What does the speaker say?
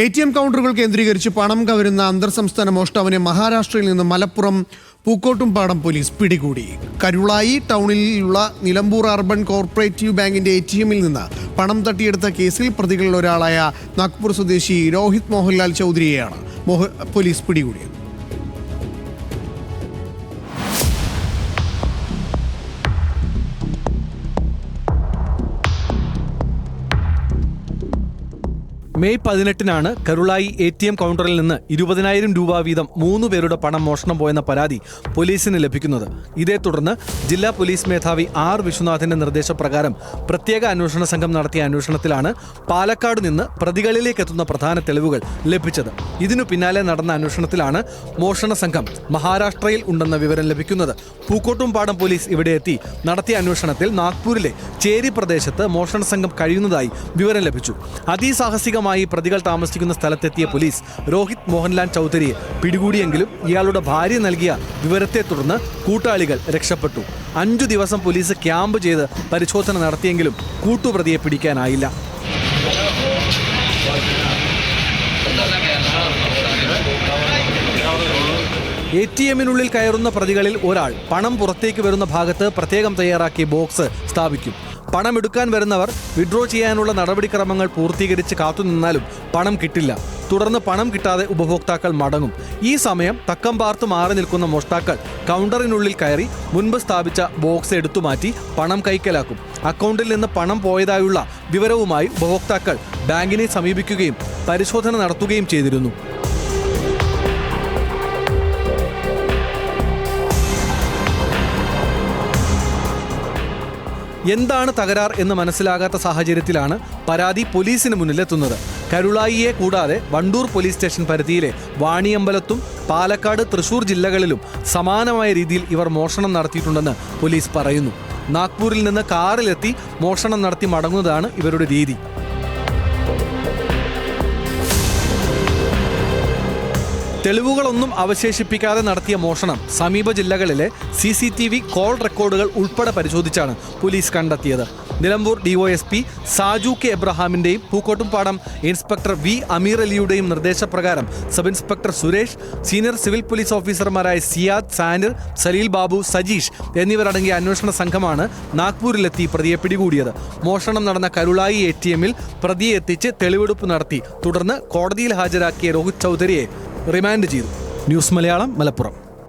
ATM കൗണ്ടറുകൾ കേന്ദ്രീകരിച്ച് പണം കവരുന്ന അന്തർ സംസ്ഥാന മോഷ്ടാവിനെ മഹാരാഷ്ട്രയിൽ നിന്ന് മലപ്പുറം പൂക്കോട്ടുംപാടം പോലീസ് പിടികൂടി. കരുളായി ടൗണിലുള്ള നിലമ്പൂർ അർബൻ കോർപ്പറേറ്റീവ് ബാങ്കിന്റെ ATMൽ നിന്ന് പണം തട്ടിയെടുത്ത കേസിൽ പ്രതികളിൽ ഒരാളായ നാഗ്പൂർ സ്വദേശി രോഹിത് മോഹൻലാൽ ചൗധരിയെയാണ് പോലീസ് പിടികൂടിയത്. മെയ് 18-നാണ് കരുളായി ATM കൗണ്ടറിൽ നിന്ന് 20,000 രൂപ വീതം 3 പേരുടെ പണം മോഷണം പോയെന്ന പരാതി പോലീസിന് ലഭിക്കുന്നത്. ഇതേ തുടർന്ന് ജില്ലാ പോലീസ് മേധാവി R. വിശ്വനാഥിന്റെ നിർദ്ദേശപ്രകാരം പ്രത്യേക അന്വേഷണ സംഘം നടത്തിയ അന്വേഷണത്തിലാണ് പാലക്കാട് നിന്ന് പ്രതികളിലേക്ക് എത്തുന്ന പ്രധാന തെളിവുകൾ ലഭിച്ചത്. ഇതിനു പിന്നാലെ നടന്ന അന്വേഷണത്തിലാണ് മോഷണ സംഘം മഹാരാഷ്ട്രയിൽ ഉണ്ടെന്ന വിവരം ലഭിക്കുന്നത്. പൂക്കോട്ടുംപാടം പോലീസ് ഇവിടെ എത്തി നടത്തിയ അന്വേഷണത്തിൽ നാഗ്പൂരിലെ ചേരി പ്രദേശത്ത് മോഷണ സംഘം കഴിയുന്നതായി വിവരം ലഭിച്ചു. അതിസാഹസിക പ്രതികൾ താമസിക്കുന്ന സ്ഥലത്തെത്തിയ പോലീസ് രോഹിത് മോഹൻലാൽ ചൗധരിയെ പിടികൂടിയെങ്കിലും ഇയാളുടെ ഭാര്യ നൽകിയ വിവരത്തെ തുടർന്ന് കൂട്ടാളികൾ രക്ഷപ്പെട്ടു. 5 ദിവസം പോലീസ് ക്യാമ്പ് ചെയ്ത് പരിശോധന നടത്തിയെങ്കിലും കൂട്ടുപ്രതിയെ പിടിക്കാനായില്ല. ATMനുള്ളിൽ കയറുന്ന പ്രതികളിൽ ഒരാൾ പണം പുറത്തേക്ക് വരുന്ന ഭാഗത്ത് പ്രത്യേകം തയ്യാറാക്കിയ ബോക്സ് സ്ഥാപിക്കും. പണമെടുക്കാൻ വരുന്നവർ വിഡ്രോ ചെയ്യാനുള്ള നടപടിക്രമങ്ങൾ പൂർത്തീകരിച്ച് കാത്തുനിന്നാലും പണം കിട്ടില്ല. തുടർന്ന് പണം കിട്ടാതെ ഉപഭോക്താക്കൾ മടങ്ങും. ഈ സമയം തക്കം പാർത്ത് മാറി നിൽക്കുന്ന മോഷ്ടാക്കൾ കൗണ്ടറിനുള്ളിൽ കയറി മുൻപ് സ്ഥാപിച്ച ബോക്സ് എടുത്തുമാറ്റി പണം കൈക്കലാക്കും. അക്കൗണ്ടിൽ നിന്ന് പണം പോയതായുള്ള വിവരവുമായി ഉപഭോക്താക്കൾ ബാങ്കിനെ സമീപിക്കുകയും പരിശോധന നടത്തുകയും ചെയ്തിരുന്നു. എന്താണ് തകരാർ എന്ന് മനസ്സിലാകാത്ത സാഹചര്യത്തിലാണ് പരാതി പോലീസിന് മുന്നിലെത്തുന്നത്. കരുളായിയെ കൂടാതെ വണ്ടൂർ പോലീസ് സ്റ്റേഷൻ പരിധിയിലെ വാണിയമ്പലത്തും പാലക്കാട്, തൃശൂർ ജില്ലകളിലും സമാനമായ രീതിയിൽ ഇവർ മോഷണം നടത്തിയിട്ടുണ്ടെന്ന് പോലീസ് പറയുന്നു. നാഗ്പൂരിൽ നിന്ന് കാറിലെത്തി മോഷണം നടത്തി മടങ്ങുന്നതാണ് ഇവരുടെ രീതി. തെളിവുകളൊന്നും അവശേഷിപ്പിക്കാതെ നടത്തിയ മോഷണം സമീപ ജില്ലകളിലെ CCTV കോൾ റെക്കോർഡുകൾ ഉൾപ്പെടെ പരിശോധിച്ചാണ് പോലീസ് കണ്ടെത്തിയത്. Nilambur DOSP Saju K. എബ്രഹാമിന്റെയും പൂക്കോട്ടുംപാടം ഇൻസ്പെക്ടർ V. അമീർ അലിയുടെയും നിർദ്ദേശപ്രകാരം sub inspector Suresh, senior civil police ഓഫീസർമാരായ സിയാദ്, സാനിർ, സലീൽ ബാബു, സജീഷ് എന്നിവരടങ്ങിയ അന്വേഷണ സംഘമാണ് നാഗ്പൂരിലെത്തി പ്രതിയെ പിടികൂടിയത്. മോഷണം നടന്ന കരുളായി ATMൽ പ്രതിയെ എത്തിച്ച് തെളിവെടുപ്പ് നടത്തി. തുടർന്ന് കോടതിയിൽ ഹാജരാക്കിയ രോഹിത് ചൗധരിയെ റിമാൻഡ് ചെയ്തു. ന്യൂസ് മലയാളം, മലപ്പുറം.